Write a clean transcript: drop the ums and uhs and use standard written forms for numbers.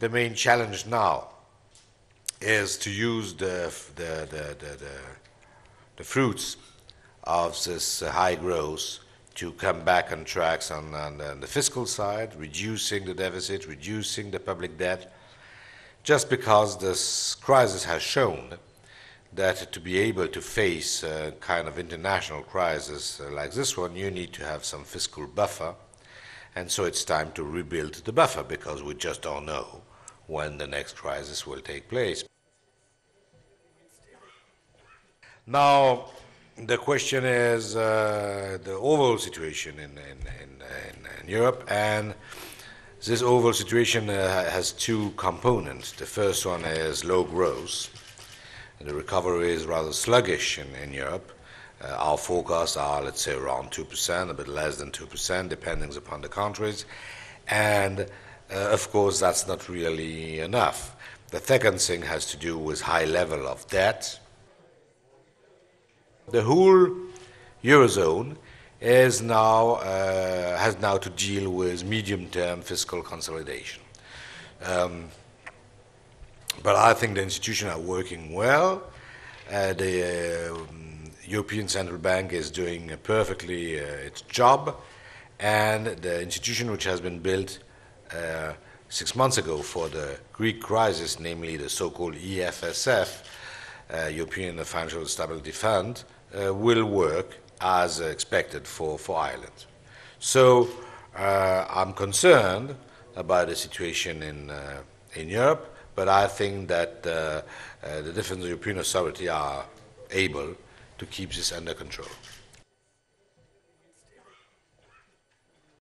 the main challenge now is to use the fruits of this high growth to come back on tracks on the fiscal side, reducing the deficit, reducing the public debt, just because this crisis has shown that to be able to face a kind of international crisis like this one, you need to have some fiscal buffer, and so it's time to rebuild the buffer, because we just don't know when the next crisis will take place. Now, the question is the overall situation in Europe, and this overall situation has two components. The first one is low growth. The recovery is rather sluggish in Europe. Our forecasts are, let's say, around 2%, a bit less than 2%, depending upon the countries. And, of course, that's not really enough. The second thing has to do with high level of debt. The whole Eurozone has now to deal with medium-term fiscal consolidation. But I think the institutions are working well. The European Central Bank is doing perfectly its job, and the institution which has been built 6 months ago for the Greek crisis, namely the so-called EFSF, European Financial Stability Fund, will work as expected for Ireland. So I'm concerned about the situation in Europe, but I think that the different European authorities are able to keep this under control.